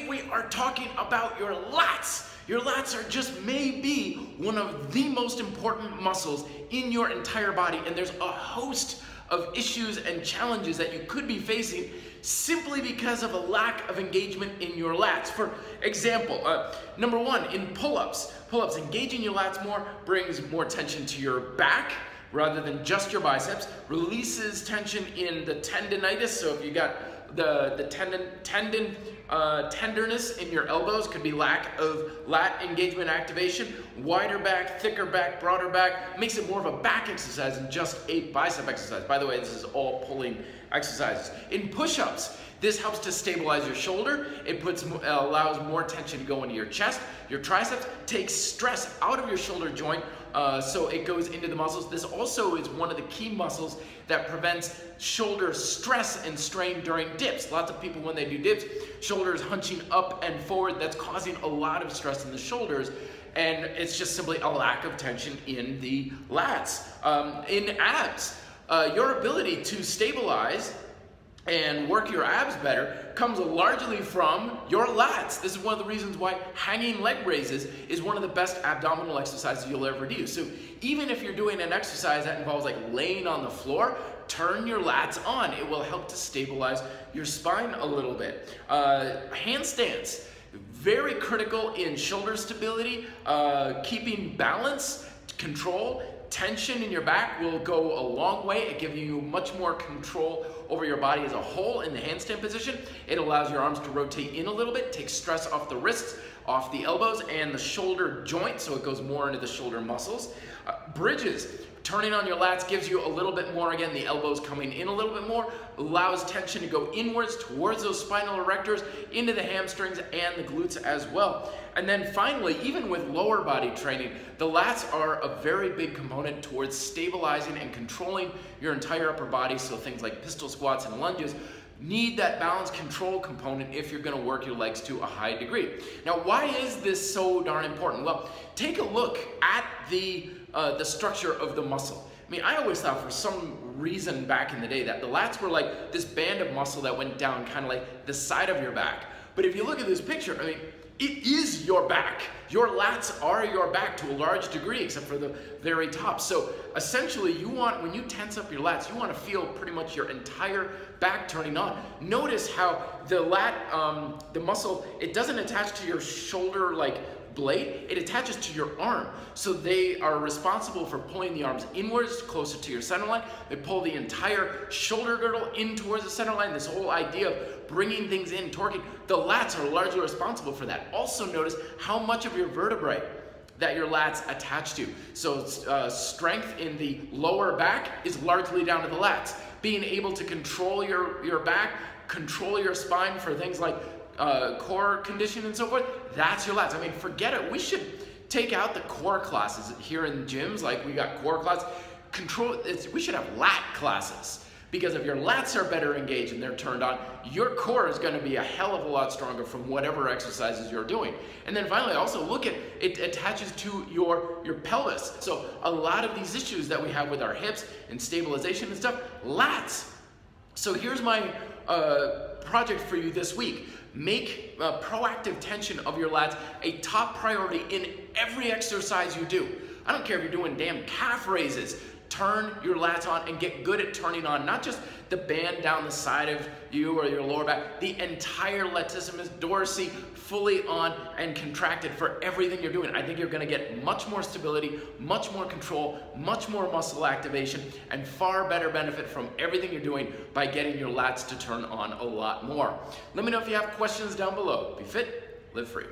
Today we are talking about your lats. Your lats are just maybe one of the most important muscles in your entire body, and there's a host of issues and challenges that you could be facing simply because of a lack of engagement in your lats. For example, number one, in pull-ups, engaging your lats more brings more tension to your back rather than just your biceps, releases tension in the tendinitis. So if you got the tenderness in your elbows, could be lack of lat engagement activation. Wider back, thicker back, broader back makes it more of a back exercise than just a bicep exercise. By the way, this is all pulling exercises. In push-ups, this helps to stabilize your shoulder. It allows more tension to go into your chest. Your triceps takes stress out of your shoulder joint, so it goes into the muscles. This also is one of the key muscles that prevents shoulder stress and strain during dips. Lots of people, when they do dips, shoulders hunching up and forward, that's causing a lot of stress in the shoulders, and it's just simply a lack of tension in the lats. In abs, your ability to stabilize and work your abs better comes largely from your lats. This is one of the reasons why hanging leg raises is one of the best abdominal exercises you'll ever do. So even if you're doing an exercise that involves like laying on the floor, turn your lats on. It will help to stabilize your spine a little bit. Handstands, very critical in shoulder stability, keeping balance, control. Tension in your back will go a long way at giving you much more control over your body as a whole in the handstand position. It allows your arms to rotate in a little bit, takes stress off the wrists, off the elbows, and the shoulder joint, so it goes more into the shoulder muscles. Bridges, turning on your lats gives you a little bit more, again, the elbows coming in a little bit more, allows tension to go inwards towards those spinal erectors, into the hamstrings and the glutes as well. And then finally, even with lower body training, the lats are a very big component towards stabilizing and controlling your entire upper body. So things like pistol squats and lunges need that balance control component if you're going to work your legs to a high degree. Now, why is this so darn important? Well, take a look at the structure of the muscle. I mean, I always thought for some reason back in the day that the lats were like this band of muscle that went down kind of like the side of your back. But if you look at this picture, I mean, it is your back. Your lats are your back to a large degree, except for the very top. So essentially, you want, when you tense up your lats, you want to feel pretty much your entire back turning on. Notice how the lat, the muscle, it doesn't attach to your shoulder like blade, it attaches to your arm. So they are responsible for pulling the arms inwards, closer to your center line. They pull the entire shoulder girdle in towards the center line. This whole idea of bringing things in, torquing, the lats are largely responsible for that. Also notice how much of your vertebrae that your lats attach to. So strength in the lower back is largely down to the lats. Being able to control your back, control your spine for things like core condition and so forth, that's your lats. I mean, forget it. We should take out the core classes here in gyms, like we got core classes. We should have lat classes, because if your lats are better engaged and they're turned on, your core is going to be a hell of a lot stronger from whatever exercises you're doing. And then finally, also look at it attaches to your pelvis. So a lot of these issues that we have with our hips and stabilization and stuff, lats. So here's my project for you this week. Make proactive tension of your lats a top priority in every exercise you do. I don't care if you're doing damn calf raises. Turn your lats on and get good at turning on not just the band down the side of you or your lower back, the entire latissimus dorsi fully on and contracted for everything you're doing. I think you're going to get much more stability, much more control, much more muscle activation, and far better benefit from everything you're doing by getting your lats to turn on a lot more. Let me know if you have questions down below. Be fit, live free.